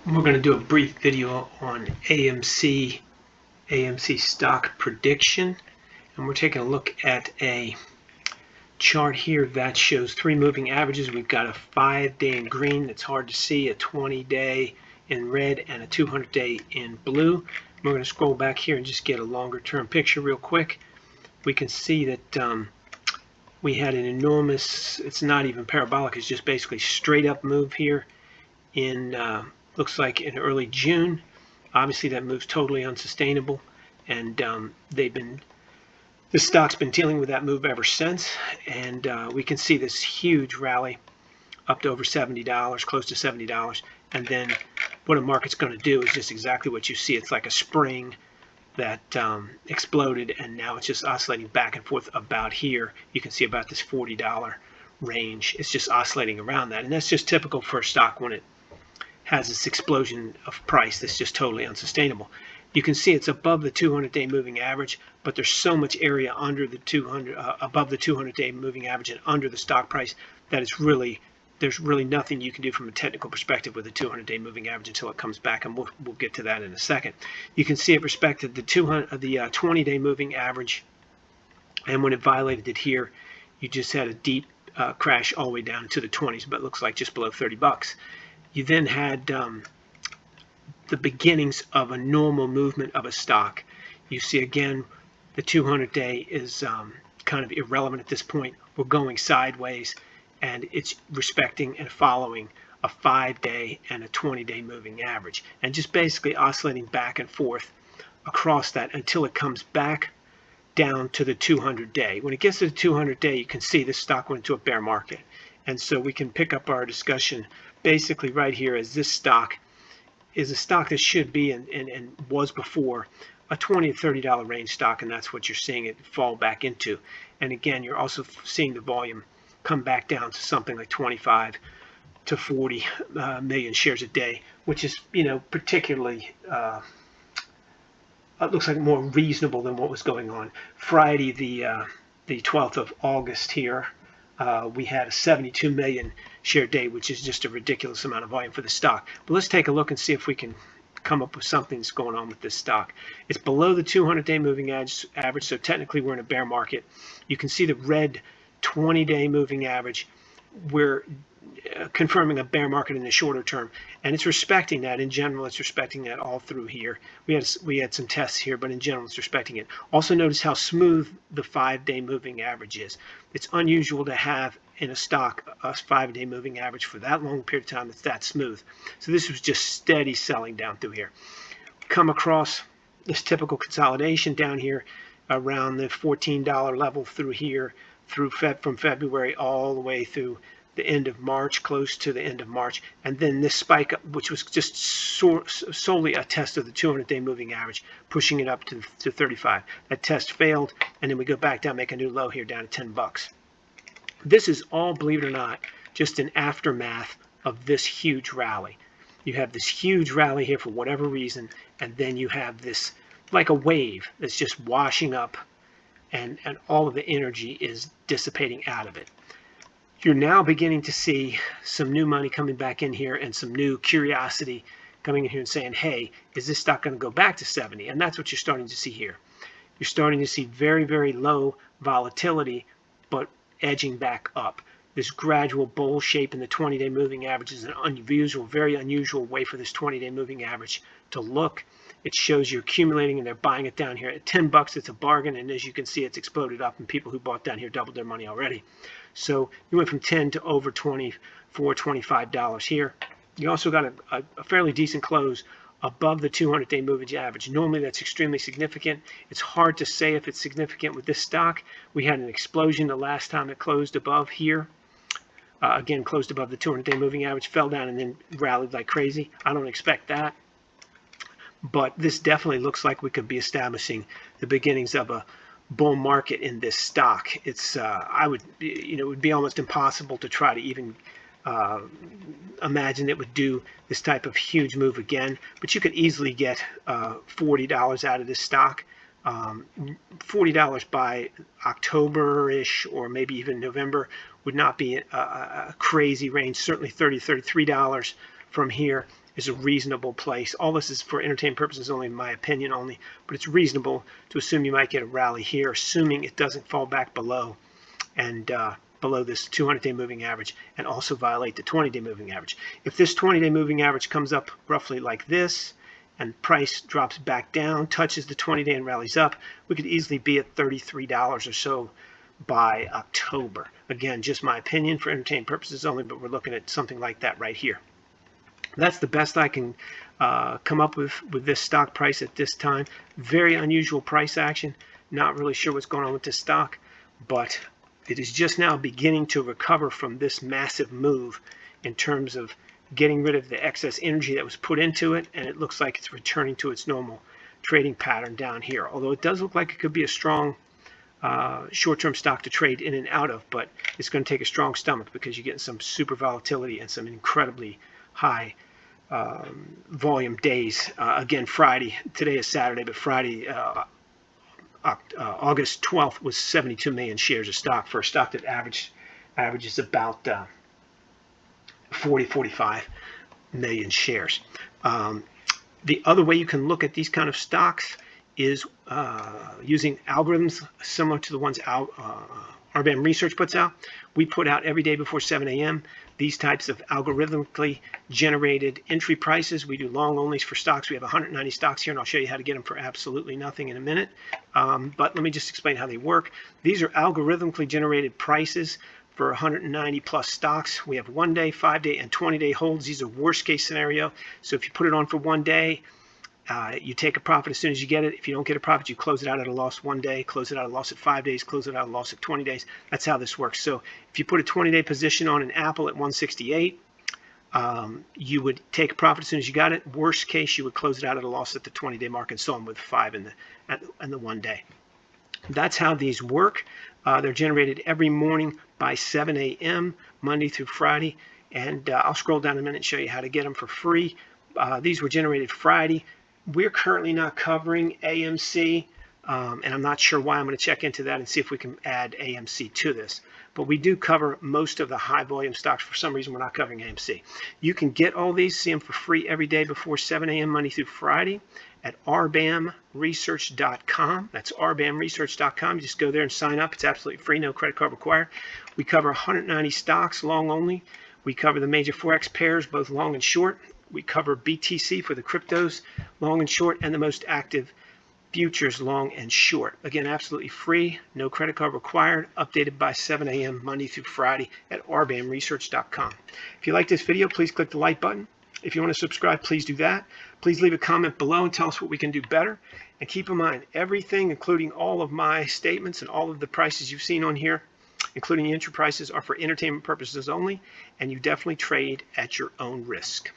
We're going to do a brief video on AMC Stock Prediction, and we're taking a look at a chart here that shows three moving averages. We've got a 5-day in green that's hard to see, a 20-day in red, and a 200-day in blue. We're going to scroll back here and just get a longer term picture real quick. We can see that we had an enormous, it's not even parabolic, it's just basically straight up move here in looks like in early June. Obviously that move's totally unsustainable, and the stock's been dealing with that move ever since, and we can see this huge rally up to over $70, close to $70, and then what a market's going to do is just exactly what you see. It's like a spring that exploded, and now it's just oscillating back and forth about here. You can see about this $40 range. It's just oscillating around that, and that's just typical for a stock when it has this explosion of price that's just totally unsustainable. You can see it's above the 200-day moving average, but there's so much area under the above the 200-day moving average and under the stock price that there's really nothing you can do from a technical perspective with the 200-day moving average until it comes back, and we'll get to that in a second. You can see it respected the 20-day moving average, and when it violated it here, you just had a deep crash all the way down to the 20s, but it looks like just below $30. You then had the beginnings of a normal movement of a stock. You see again, the 200-day is kind of irrelevant at this point. We're going sideways, and it's respecting and following a 5-day and a 20-day moving average, and just basically oscillating back and forth across that until it comes back down to the 200-day. When it gets to the 200-day, you can see this stock went into a bear market. And so we can pick up our discussion basically right here, as this stock is a stock that should be and was before a $20 to $30 range stock, and that's what you're seeing it fall back into. And again, you're also seeing the volume come back down to something like 25 to 40 million shares a day, which is, particularly it looks like more reasonable than what was going on. Friday, the 12th of August here, we had a 72 million share day, which is just a ridiculous amount of volume for the stock. But let's take a look and see if we can come up with something that's going on with this stock. It's below the 200-day moving average, so technically we're in a bear market. You can see the red 20-day moving average. We're confirming a bear market in the shorter term, and it's respecting that. In general, it's respecting that all through here. We had some tests here, but in general, it's respecting it. Also notice how smooth the 5-day moving average is. It's unusual to have in a stock a 5-day moving average for that long period of time that's that smooth. So this was just steady selling down through here. Come across this typical consolidation down here around the $14 level through here, from February all the way through the end of March, close to the end of March, and then this spike up, which was just solely a test of the 200-day moving average, pushing it up to 35. That test failed, and then we go back down, make a new low here down to $10. This is all, believe it or not, just an aftermath of this huge rally. You have this huge rally here for whatever reason, and then you have this like a wave that's just washing up, and all of the energy is dissipating out of it. You're now beginning to see some new money coming back in here and some new curiosity coming in here and saying, hey, is this stock going to go back to 70? And that's what you're starting to see here. You're starting to see very, very low volatility, but edging back up. This gradual bowl shape in the 20-day moving average is an unusual, very unusual way for this 20-day moving average to look. It shows you're accumulating, and they're buying it down here at $10. It's a bargain, and as you can see, it's exploded up, and people who bought down here doubled their money already. So you went from 10 to over $24, $25 here. You also got a fairly decent close above the 200-day moving average. Normally that's extremely significant. It's hard to say if it's significant with this stock. We had an explosion the last time it closed above here. Again, closed above the 200-day moving average, fell down, and then rallied like crazy. I don't expect that. But this definitely looks like we could be establishing the beginnings of a bull market in this stock. It's it would be almost impossible to try to even imagine it would do this type of huge move again. But you could easily get $40 out of this stock. $40 by October-ish, or maybe even November, would not be a crazy range. Certainly $30, $33 from here, is a reasonable place. All this is for entertainment purposes only, in my opinion only, but it's reasonable to assume you might get a rally here, assuming it doesn't fall back below and below this 200-day moving average and also violate the 20-day moving average. If this 20-day moving average comes up roughly like this and price drops back down, touches the 20-day and rallies up, we could easily be at $33 or so by October. Again, just my opinion for entertainment purposes only, but we're looking at something like that right here. That's the best I can come up with this stock price at this time. Very unusual price action. Not really sure what's going on with this stock, but it is just now beginning to recover from this massive move in terms of getting rid of the excess energy that was put into it, and it looks like it's returning to its normal trading pattern down here. Although it does look like it could be a strong short-term stock to trade in and out of, but it's going to take a strong stomach because you're getting some super volatility and some incredibly high volume days. Again, Friday, today is Saturday, but Friday, August 12th was 72 million shares of stock for a stock that averages about 45 million shares. The other way you can look at these kind of stocks is using algorithms similar to the ones RBAM Research puts out. We put out every day before 7 a.m. these types of algorithmically generated entry prices. We do long onlys for stocks. We have 190 stocks here, and I'll show you how to get them for absolutely nothing in a minute. But let me just explain how they work. These are algorithmically generated prices for 190 plus stocks. We have 1 day, 5 day, and 20-day holds. These are worst case scenario. So if you put it on for 1 day, you take a profit as soon as you get it. If you don't get a profit, you close it out at a loss 1 day, close it out at a loss at 5 days, close it out at a loss at 20 days. That's how this works. So if you put a 20-day position on an Apple at 168, you would take a profit as soon as you got it. Worst case, you would close it out at a loss at the 20-day mark, and so on with 5 in the 1 day. That's how these work. They're generated every morning by 7 a.m. Monday through Friday, and I'll scroll down a minute and show you how to get them for free. These were generated Friday. We're currently not covering AMC, and I'm not sure why. I'm going to check into that and see if we can add AMC to this. But we do cover most of the high volume stocks. For some reason, we're not covering AMC. You can get all these, see them for free every day before 7 a.m. Monday through Friday at rbamresearch.com. That's rbamresearch.com. You just go there and sign up. It's absolutely free, no credit card required. We cover 190 stocks, long only. We cover the major forex pairs, both long and short. We cover BTC for the cryptos, long and short, and the most active futures, long and short. Again, absolutely free, no credit card required, updated by 7 a.m. Monday through Friday at rbamresearch.com. If you like this video, please click the like button. If you want to subscribe, please do that. Please leave a comment below and tell us what we can do better. And keep in mind, everything, including all of my statements and all of the prices you've seen on here, including the entry prices, are for entertainment purposes only, and you definitely trade at your own risk.